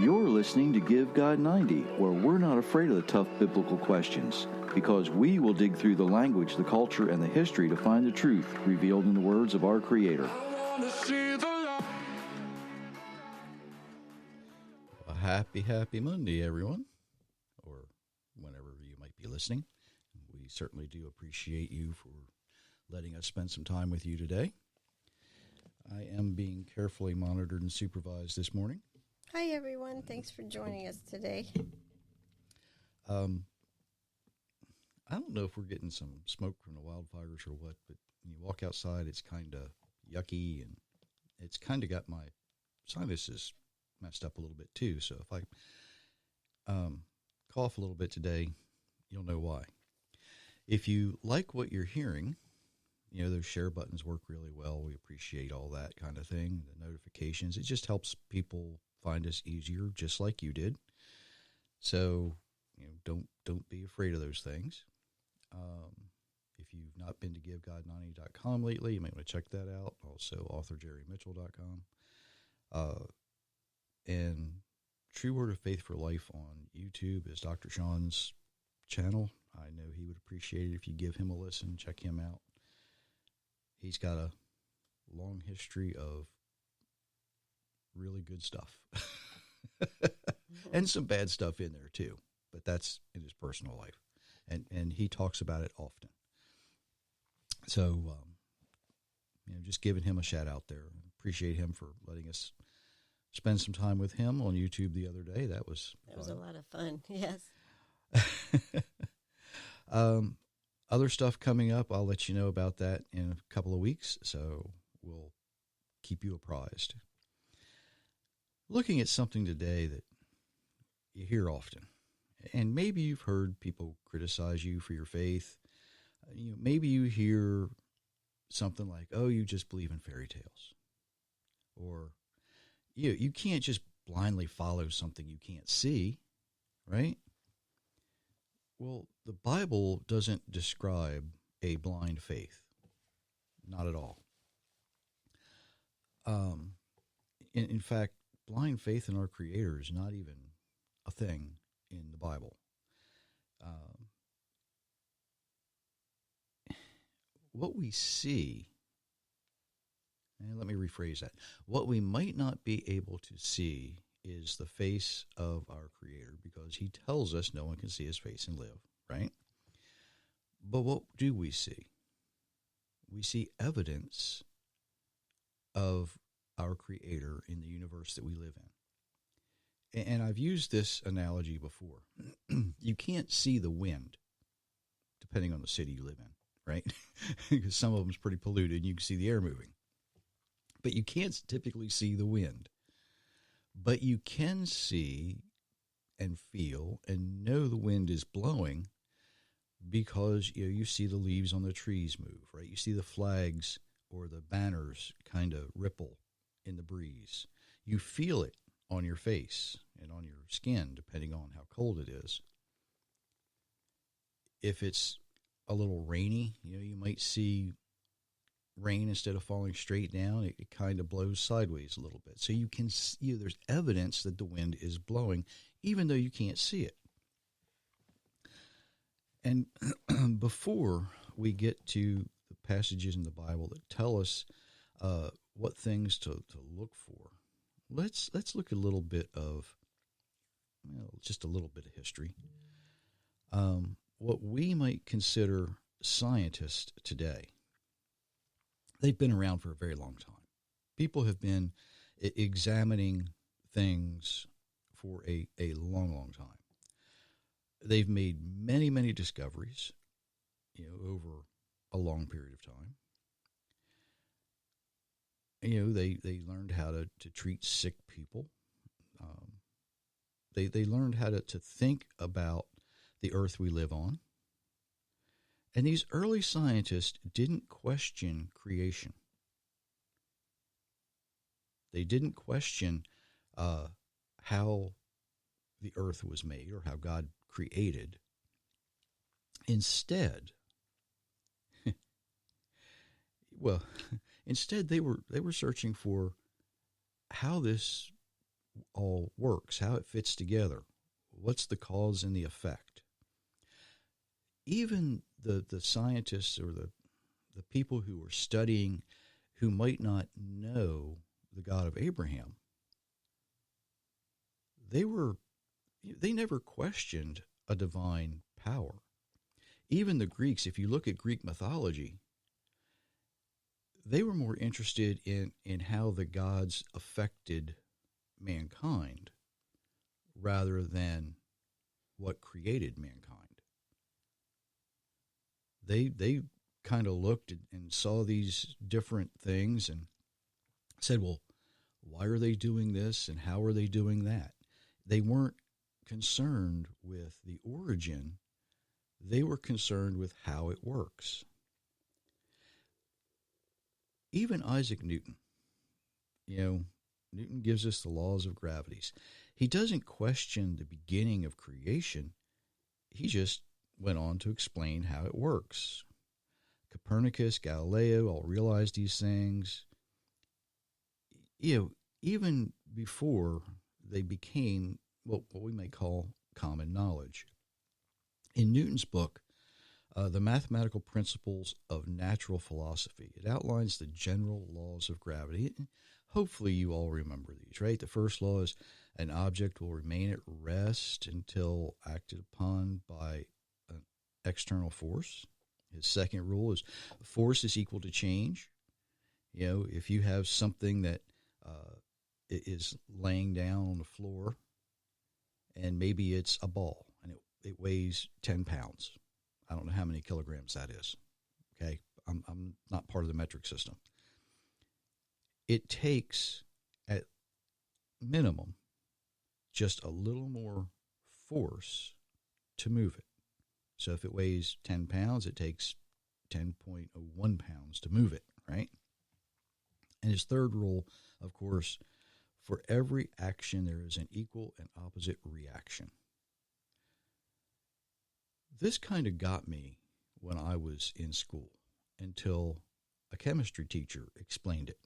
You're listening to Give God 90, where we're not afraid of the tough biblical questions, because we will dig through the language, the culture, and the history to find the truth revealed in the words of our Creator. A happy Monday, everyone, or whenever you might be listening. We certainly do appreciate you for letting us spend some time with you today. I am being carefully monitored and supervised this morning. Hi, everyone. Thanks for joining us today. I don't know if we're getting some smoke from the wildfires or what, but when you walk outside, it's kind of yucky, and it's kind of got my sinuses messed up a little bit too. So if I cough a little bit today, you'll know why. If you like what you're hearing, you know, those share buttons work really well. We appreciate all that kind of thing. The notifications, it just helps people find us easier, just like you did. So, you know, don't be afraid of those things. If you've not been to GiveGod90.com lately, you might want to check that out. Also, authorjerrymitchell.com. And True Word of Faith for Life on YouTube is Dr. Sean's channel. I know he would appreciate it if you give him a listen, check him out. He's got a long history of really good stuff and some bad stuff in there too, but that's in his personal life, and he talks about it often. So you know, just giving him a shout out there. Appreciate him for letting us spend some time with him on YouTube the other day. That was a lot of fun. Yes. Other stuff coming up, I'll let you know about that in a couple of weeks, so we'll keep you apprised. Looking at something today that you hear often, and maybe you've heard people criticize you for your faith. You know, maybe you hear something like, "Oh, you just believe in fairy tales," or you can't just blindly follow something you can't see, right? Well, the Bible doesn't describe a blind faith, not at all. In fact, blind faith in our Creator is not even a thing in the Bible. What we see, and let me rephrase that, what we might not be able to see is the face of our Creator, because he tells us no one can see his face and live, right? But what do we see? We see evidence of our Creator in the universe that we live in. And I've used this analogy before. You can't see the wind, depending on the city you live in, right? Because some of them is pretty polluted and you can see the air moving. But you can't typically see the wind. But you can see and feel and know the wind is blowing, because you see the leaves on the trees move, right? You see the flags or the banners kind of ripple in the breeze. You feel it on your face and on your skin, depending on how cold it is. If it's a little rainy, you might see rain, instead of falling straight down, it kind of blows sideways a little bit. So you can see, there's evidence that the wind is blowing, even though you can't see it. And before we get to the passages in the Bible that tell us what things to look for, let's look at a little bit of, just a little bit of history. What we might consider scientists today, they've been around for a very long time. People have been examining things for a long, long time. They've made many, many discoveries, over a long period of time. They learned how to treat sick people. They learned how to think about the earth we live on. And these early scientists didn't question creation. They didn't question how the earth was made or how God created. Instead, instead they were searching for how this all works, how it fits together, what's the cause and the effect. Even the scientists or the people who were studying, who might not know the God of Abraham, they never questioned a divine power. Even the Greeks, if you look at Greek mythology, they were more interested in how the gods affected mankind rather than what created mankind. They kind of looked and saw these different things and said, well, why are they doing this and how are they doing that? They weren't concerned with the origin. They were concerned with how it works. Even Isaac Newton, Newton gives us the laws of gravity. He doesn't question the beginning of creation. He just went on to explain how it works. Copernicus, Galileo all realized these things. Even before they became what we may call common knowledge. In Newton's book, The Mathematical Principles of Natural Philosophy, it outlines the general laws of gravity. Hopefully you all remember these, right? The first law is an object will remain at rest until acted upon by an external force. His second rule is force is equal to change. If you have something that is laying down on the floor, and maybe it's a ball, and it weighs 10 pounds. I don't know how many kilograms that is. Okay, I'm not part of the metric system. It takes, at minimum, just a little more force to move it. So if it weighs 10 pounds, it takes 10.01 pounds to move it, right? And his third rule, of course, for every action, there is an equal and opposite reaction. This kind of got me when I was in school until a chemistry teacher explained it.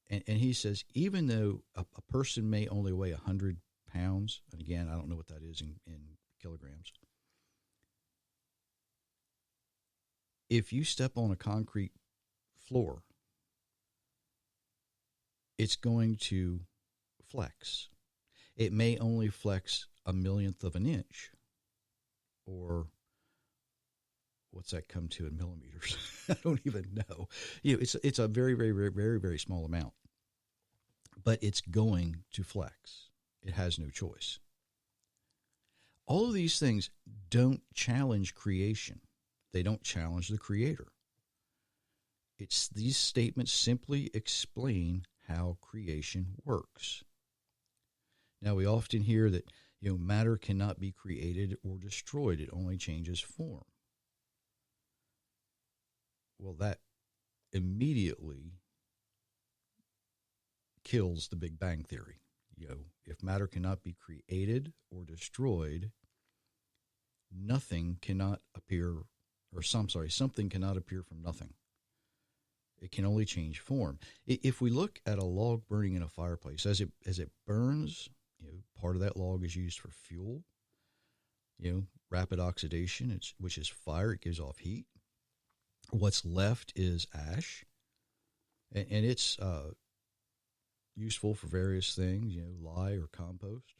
And he says, even though a person may only weigh 100 pounds, and again, I don't know what that is in kilograms, if you step on a concrete floor, it's going to flex. It may only flex a millionth of an inch, or what's that come to in millimeters? I don't even know. It's a very, very, very, very, very small amount, but it's going to flex. It has no choice. All of these things don't challenge creation. They don't challenge the Creator. These statements simply explain how creation works. Now, we often hear that matter cannot be created or destroyed. It only changes form. Well, that immediately kills the Big Bang Theory. If matter cannot be created or destroyed, something cannot appear from nothing. It can only change form. If we look at a log burning in a fireplace, as it burns, part of that log is used for fuel. Rapid oxidation, which is fire. It gives off heat. What's left is ash, and it's useful for various things. Lye or compost.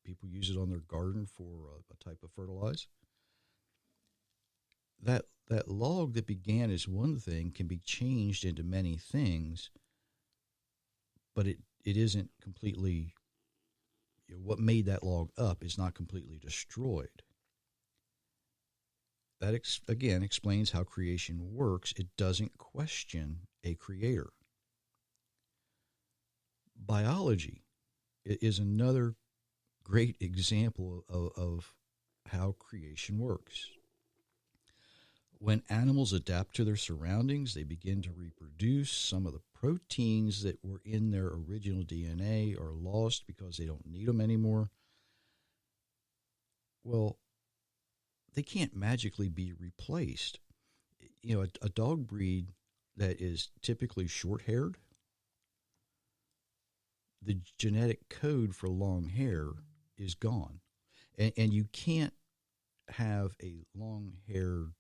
People use it on their garden for a type of fertilizer. That log that began as one thing can be changed into many things, but it isn't completely, what made that log up is not completely destroyed. That, again, explains how creation works. It doesn't question a creator. Biology is another great example of how creation works. When animals adapt to their surroundings, they begin to reproduce. Some of the proteins that were in their original DNA are lost because they don't need them anymore. Well, they can't magically be replaced. You know, a dog breed that is typically short-haired, the genetic code for long hair is gone. And you can't have a long-haired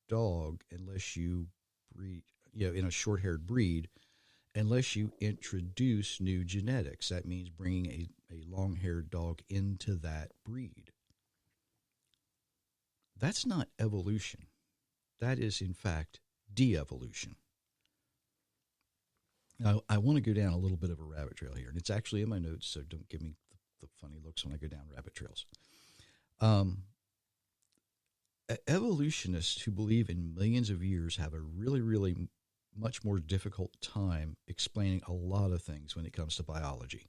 dog unless you breed, in a short-haired breed, unless you introduce new genetics. That means bringing a long-haired dog into that breed. That's not evolution. That is, in fact, de-evolution. Now, I want to go down a little bit of a rabbit trail here, and it's actually in my notes, so don't give me the funny looks when I go down rabbit trails. Evolutionists who believe in millions of years have a really, really much more difficult time explaining a lot of things when it comes to biology.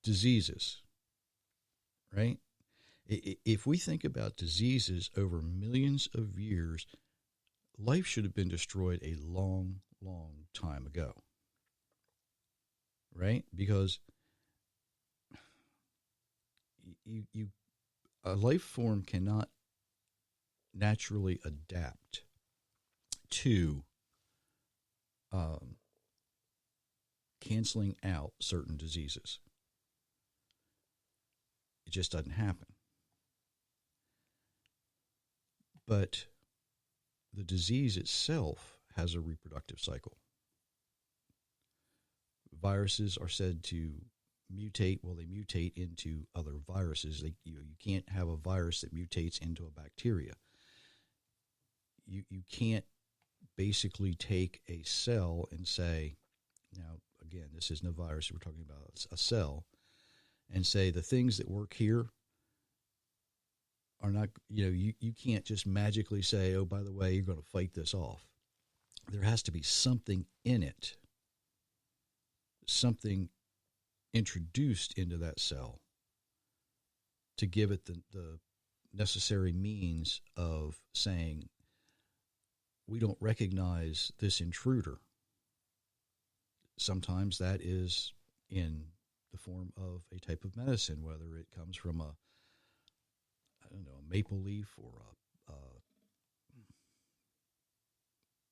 Diseases, right? If we think about diseases over millions of years, life should have been destroyed a long, long time ago, right? Because a life form cannot naturally adapt to canceling out certain diseases. It just doesn't happen. But the disease itself has a reproductive cycle. Viruses are said to mutate. Well, they mutate into other viruses. You can't have a virus that mutates into a bacteria. You can't basically take a cell and say, now, again, this isn't a virus. We're talking about a cell, and say the things that work here are not, you can't just magically say, oh, by the way, you're going to fight this off. There has to be something in it, something introduced into that cell to give it the necessary means of saying, we don't recognize this intruder. Sometimes that is in the form of a type of medicine, whether it comes from a maple leaf or a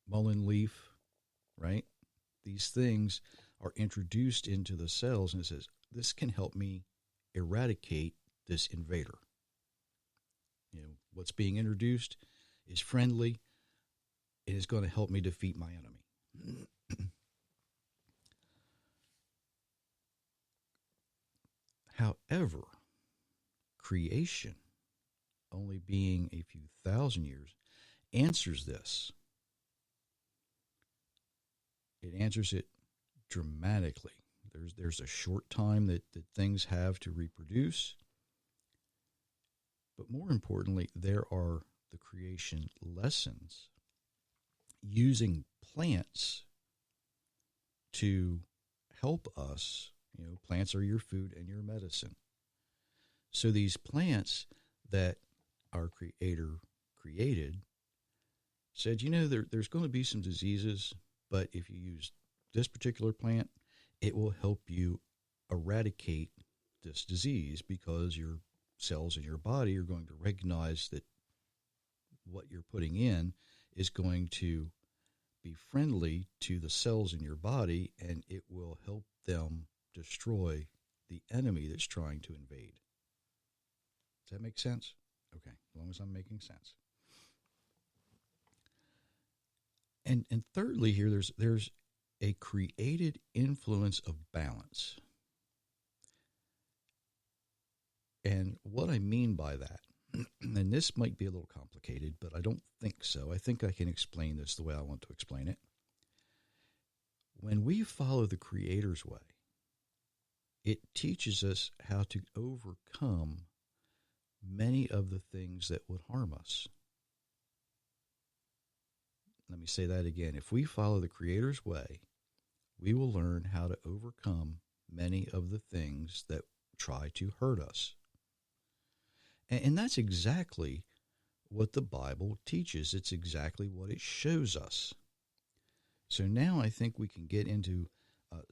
mullein leaf, right? These things are introduced into the cells, and it says, this can help me eradicate this invader. What's being introduced is friendly. It is going to help me defeat my enemy. However, creation, only being a few thousand years, answers this. It answers it dramatically. There's a short time that things have to reproduce. But more importantly, there are the creation lessons using plants to help us. Plants are your food and your medicine. So these plants that our Creator created said, there's going to be some diseases, but if you use this particular plant, it will help you eradicate this disease because your cells in your body are going to recognize that what you're putting in is going to be friendly to the cells in your body, and it will help them destroy the enemy that's trying to invade. Does that make sense? Okay, as long as I'm making sense. And thirdly here, there's a created influence of balance. And what I mean by that, and this might be a little complicated, but I don't think so. I think I can explain this the way I want to explain it. When we follow the Creator's way, it teaches us how to overcome many of the things that would harm us. Let me say that again. If we follow the Creator's way, we will learn how to overcome many of the things that try to hurt us. And that's exactly what the Bible teaches. It's exactly what it shows us. So now I think we can get into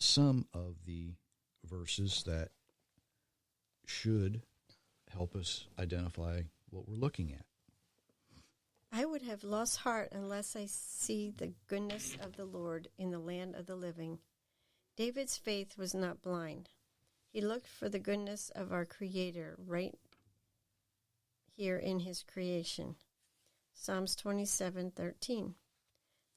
some of the verses that should help us identify what we're looking at. I would have lost heart unless I see the goodness of the Lord in the land of the living. David's faith was not blind. He looked for the goodness of our Creator right here in his creation. Psalms 27:13.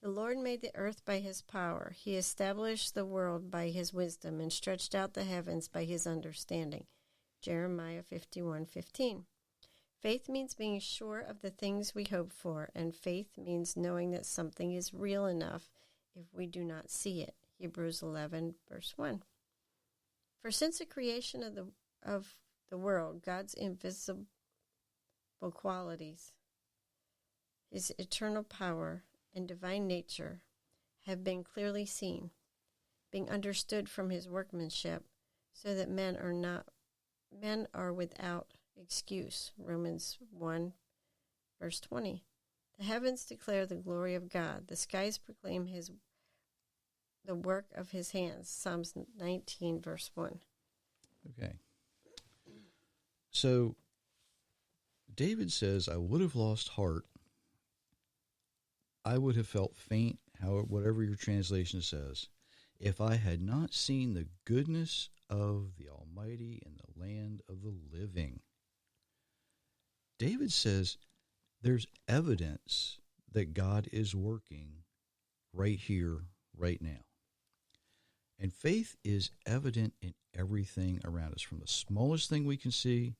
The Lord made the earth by his power. He established the world by his wisdom and stretched out the heavens by his understanding. Jeremiah 51:15. Faith means being sure of the things we hope for, and faith means knowing that something is real enough if we do not see it. Hebrews 11, verse 1. For since the creation of the world, God's invisible qualities, his eternal power and divine nature have been clearly seen, being understood from his workmanship, so that men are without excuse. Romans 1, verse 20. The heavens declare the glory of God. The skies proclaim the work of his hands. Psalms 19, verse 1. Okay. So David says, I would have lost heart. I would have felt faint, whatever your translation says, if I had not seen the goodness of the Almighty in the land of the living. David says there's evidence that God is working right here, right now. And faith is evident in everything around us, from the smallest thing we can see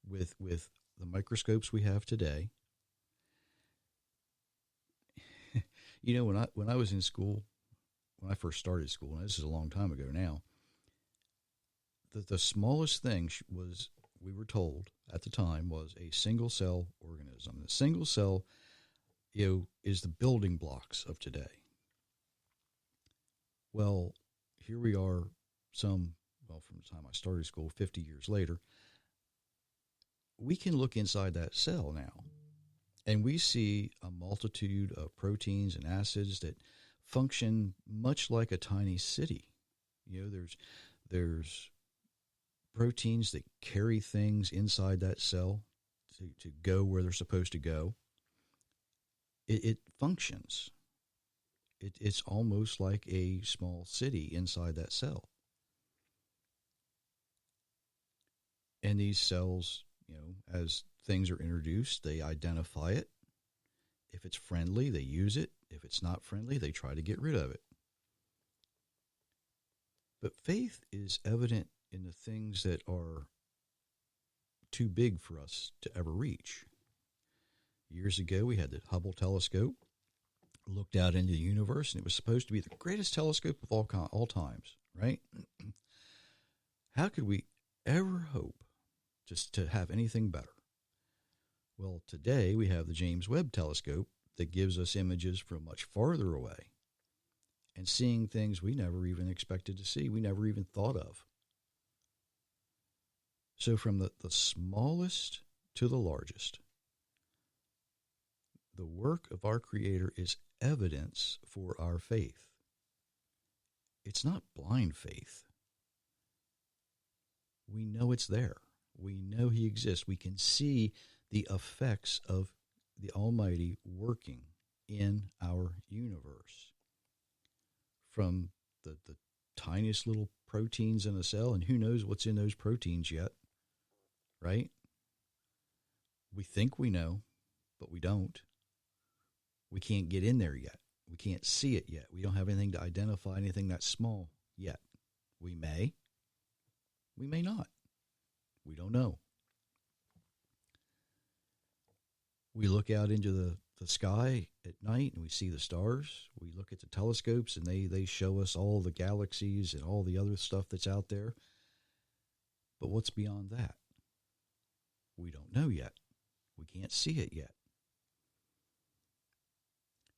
with the microscopes we have today. You know, when I was in school, when I first started school, and this is a long time ago now, the smallest thing was, we were told at the time, was a single cell organism. The single cell, is the building blocks of today. Well, here we are from the time I started school, 50 years later. We can look inside that cell now, and we see a multitude of proteins and acids that function much like a tiny city. There's proteins that carry things inside that cell to go where they're supposed to go. It functions. It's almost like a small city inside that cell. And these cells, as things are introduced, they identify it. If it's friendly, they use it. If it's not friendly, they try to get rid of it. But faith is evident in the things that are too big for us to ever reach. Years ago, we had the Hubble telescope, looked out into the universe, and it was supposed to be the greatest telescope of all times, right? How could we ever hope just to have anything better? Well, today we have the James Webb telescope that gives us images from much farther away and seeing things we never even expected to see, we never even thought of. So from the smallest to the largest, the work of our Creator is evidence for our faith. It's not blind faith. We know it's there. We know He exists. We can see the effects of the Almighty working in our universe. From the tiniest little proteins in a cell, and who knows what's in those proteins yet, right? We think we know, but we don't. We can't get in there yet. We can't see it yet. We don't have anything to identify anything that's small yet. We may not. We don't know. We look out into the sky at night and we see the stars. We look at the telescopes and they show us all the galaxies and all the other stuff that's out there. But what's beyond that? We don't know yet. We can't see it yet.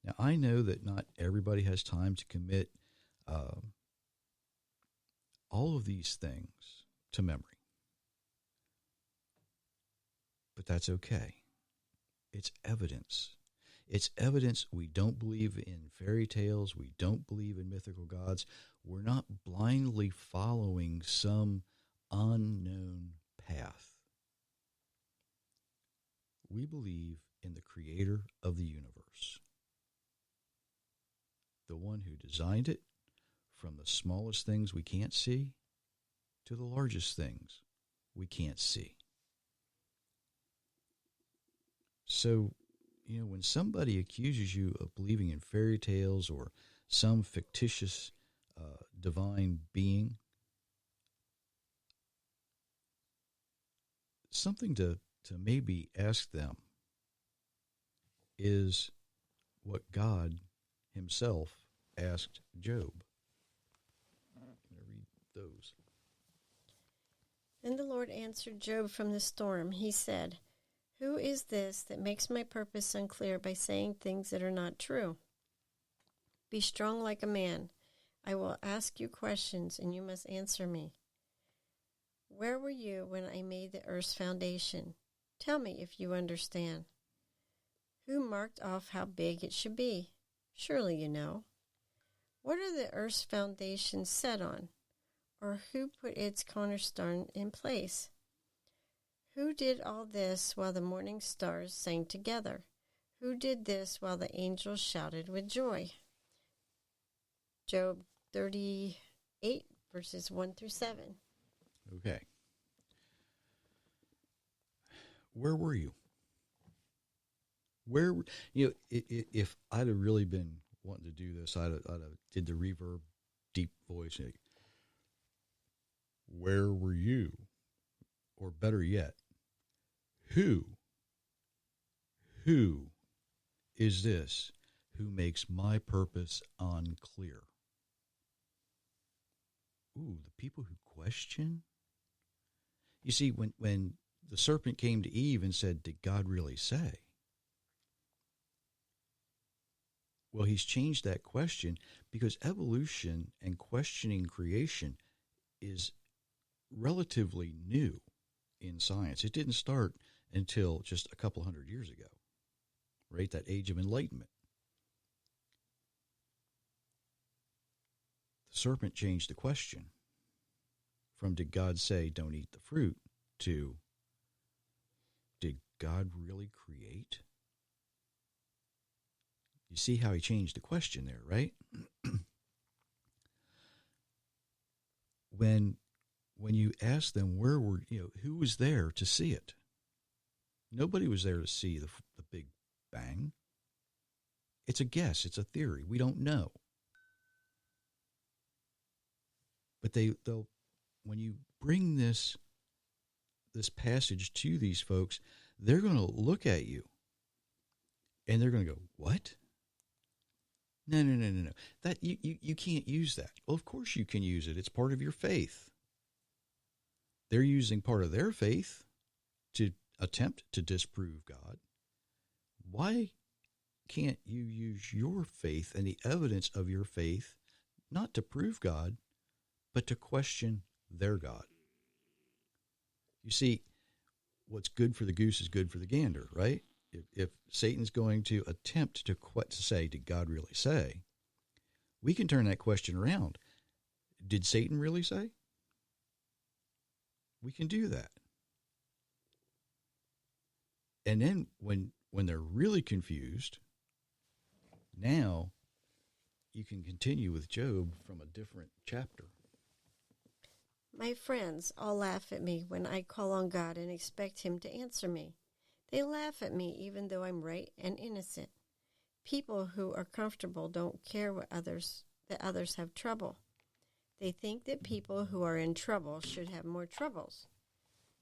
Now, I know that not everybody has time to commit all of these things to memory. But that's okay. It's evidence. It's evidence we don't believe in fairy tales. We don't believe in mythical gods. We're not blindly following some unknown path. We believe in the creator of the universe, the one who designed it, from the smallest things we can't see to the largest things we can't see. So, when somebody accuses you of believing in fairy tales or some fictitious divine being, something to maybe ask them is what God himself asked Job. I'm going to read those. Then the Lord answered Job from the storm. He said, "Who is this that makes my purpose unclear by saying things that are not true? Be strong like a man. I will ask you questions, and you must answer me. Where were you when I made the earth's foundation? Tell me if you understand. Who marked off how big it should be? Surely you know. What are the earth's foundations set on? Or who put its cornerstone in place? Who did all this while the morning stars sang together? Who did this while the angels shouted with joy?" Job 38, verses 1 through 7. Okay. Where were you? If I'd have really been wanting to do this, I'd have did the reverb, deep voice. Where were you? Or better yet, who is this who makes my purpose unclear? Ooh, the people who question? You see, when the serpent came to Eve and said, "Did God really say?" Well, he's changed that question because evolution and questioning creation is relatively new in science. It didn't start until just a couple hundred years ago, right? That age of enlightenment. The serpent changed the question from "Did God say don't eat the fruit?" to "Did God really create?" You see how he changed the question there, right? When you ask them who was there to see it? Nobody was there to see the Big Bang. It's a guess. It's a theory. We don't know. But they'll when you bring this passage to these folks, they're going to look at you and they're going to go, "What? No. That you can't use that." Well, of course you can use it. It's part of your faith. They're using part of their faith to attempt to disprove God. Why can't you use your faith and the evidence of your faith not to prove God, but to question their God? You see, what's good for the goose is good for the gander, right? If Satan's going to attempt to say, "Did God really say?" we can turn that question around. Did Satan really say? We can do that. And then when they're really confused, now you can continue with Job from a different chapter. My friends all laugh at me when I call on God and expect him to answer me. They laugh at me even though I'm right and innocent. People who are comfortable don't care that others have trouble. They think that people who are in trouble should have more troubles.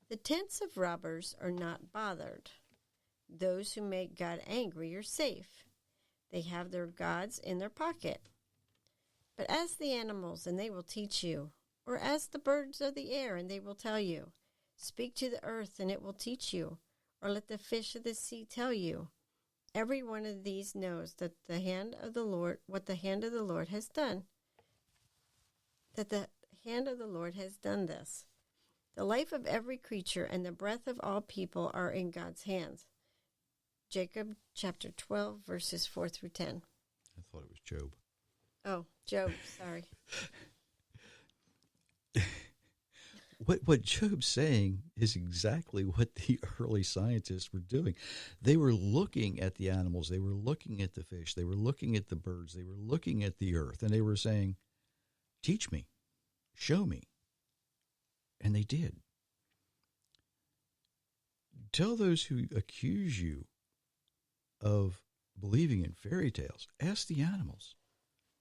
The tents of robbers are not bothered. Those who make God angry are safe. They have their gods in their pocket. But ask the animals, and they will teach you. Or ask the birds of the air, and they will tell you. Speak to the earth, and it will teach you. Or let the fish of the sea tell you. every one of these knows that the hand of the Lord, what the hand of the Lord has done, that the hand of the Lord has done this. The life of every creature and the breath of all people are in God's hands. Jacob chapter 12, verses 4 through 10. I thought it was Job. Oh, Job, sorry. What Job's saying is exactly what the early scientists were doing. They were looking at the animals, they were looking at the fish, they were looking at the birds, they were looking at the earth, and they were saying, teach me, show me. And they did. Tell those who accuse you of believing in fairy tales, ask the animals,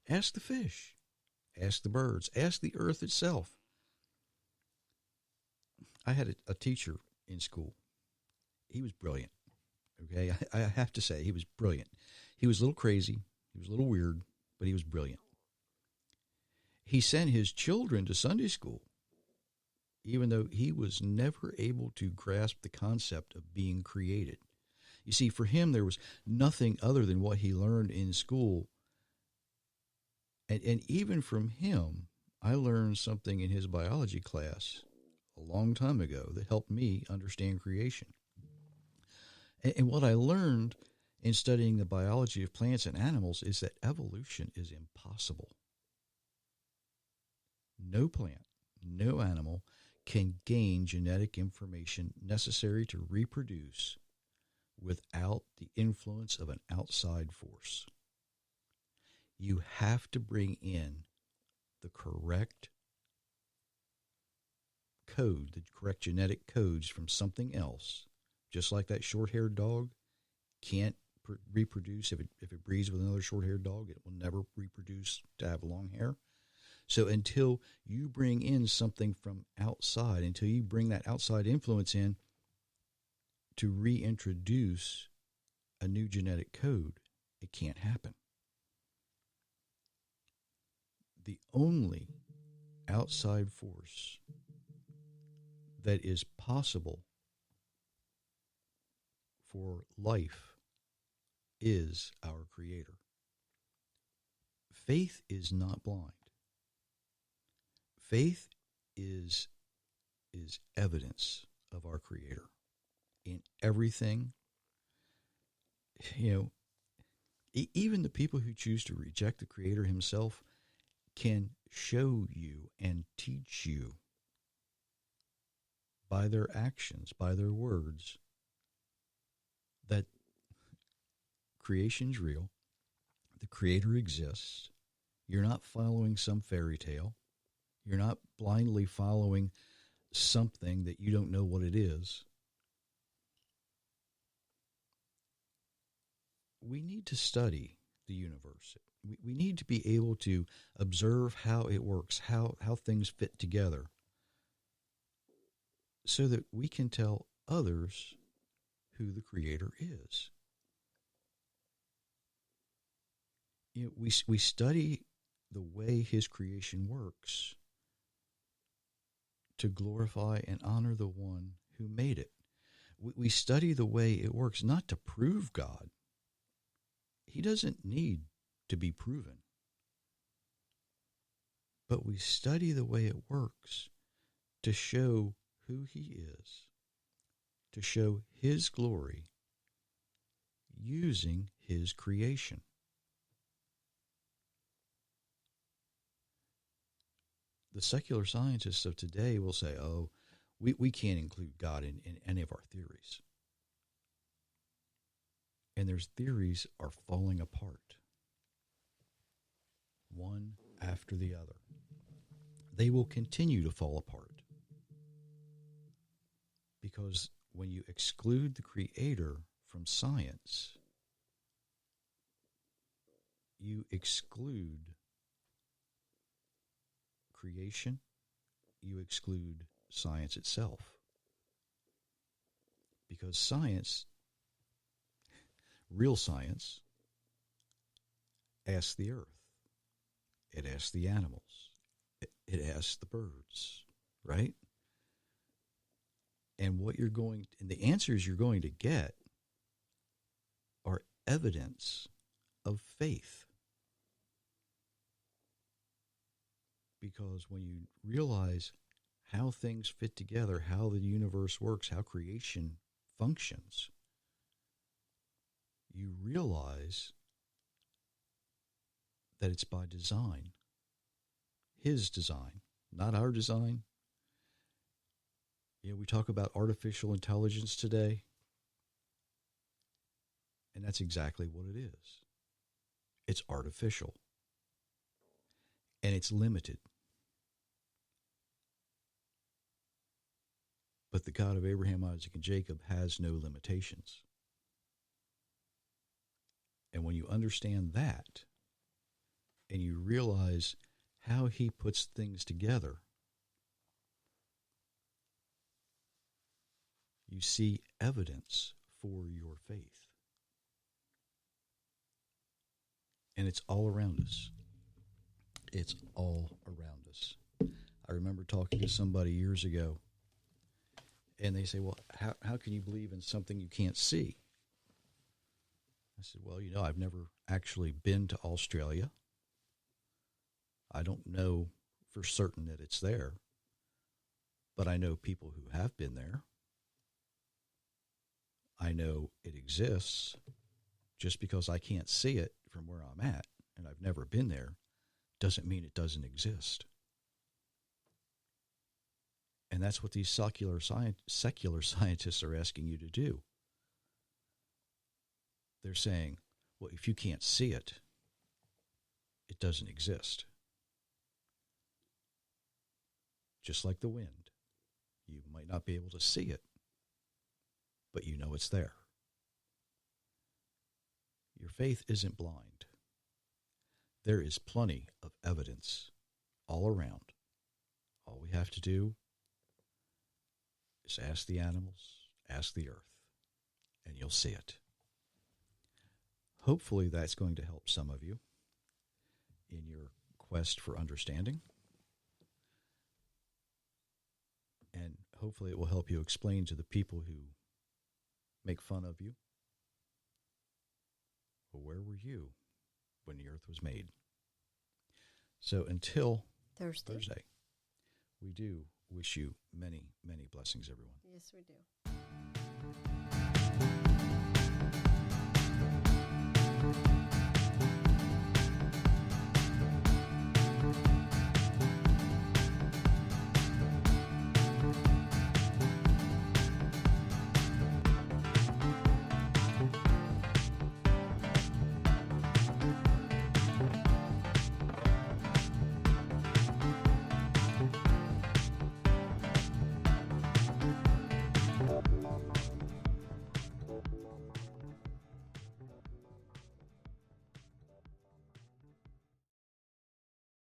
ask the fish, ask the birds, ask the earth itself. I had a teacher in school. He was brilliant. Okay, I have to say, he was brilliant. He was a little crazy. He was a little weird, but he was brilliant. He sent his children to Sunday school, even though he was never able to grasp the concept of being created. You see, for him, there was nothing other than what he learned in school. And even from him, I learned something in his biology class a long time ago that helped me understand creation. And what I learned in studying the biology of plants and animals is that evolution is impossible. No plant, no animal can gain genetic information necessary to reproduce without the influence of an outside force. You have to bring in the correct code, the correct genetic codes from something else, just like that short-haired dog can't reproduce. If it breeds with another short-haired dog, it will never reproduce to have long hair. So until you bring in something from outside, until you bring that outside influence in to reintroduce a new genetic code, it can't happen. The only outside force that is possible for life is our Creator. Faith is not blind. Faith is evidence of our Creator in everything. You know, even the people who choose to reject the Creator himself can show you and teach you by their actions, by their words, that creation's real, the Creator exists. You're not following some fairy tale. You're not blindly following something that you don't know what it is. We need to study the universe. We need to be able to observe how it works, how things fit together, so that we can tell others who the Creator is. You know, we study the way his creation works to glorify and honor the one who made it. We study the way it works not to prove God. He doesn't need to be proven. But we study the way it works to show who he is, to show his glory using his creation. The secular scientists of today will say, oh, we can't include God in any of our theories. And their theories are falling apart, one after the other. They will continue to fall apart. Because when you exclude the Creator from science, you exclude creation, you exclude science itself. Because science, real science, asks the earth, it asks the animals, it asks the birds, right? And the answers you're going to get are evidence of faith. Because when you realize how things fit together, how the universe works, how creation functions, you realize that it's by design. His design, not our design. You know, we talk about artificial intelligence today, and that's exactly what it is. It's artificial, and it's limited. But the God of Abraham, Isaac, and Jacob has no limitations. And when you understand that, and you realize how he puts things together, you see evidence for your faith. And it's all around us. It's all around us. I remember talking to somebody years ago, and they say, well, how can you believe in something you can't see? I said, well, you know, I've never actually been to Australia. I don't know for certain that it's there, but I know people who have been there. I know it exists. Just because I can't see it from where I'm at, and I've never been there, doesn't mean it doesn't exist. And that's what these secular scientists are asking you to do. They're saying, well, if you can't see it, it doesn't exist. Just like the wind. You might not be able to see it, but you know it's there. Your faith isn't blind. There is plenty of evidence all around. All we have to do is ask the animals, ask the earth, and you'll see it. Hopefully that's going to help some of you in your quest for understanding. And hopefully it will help you explain to the people who make fun of you, well, where were you when the earth was made? So until Thursday, we do wish you many, many blessings, everyone. Yes, we do.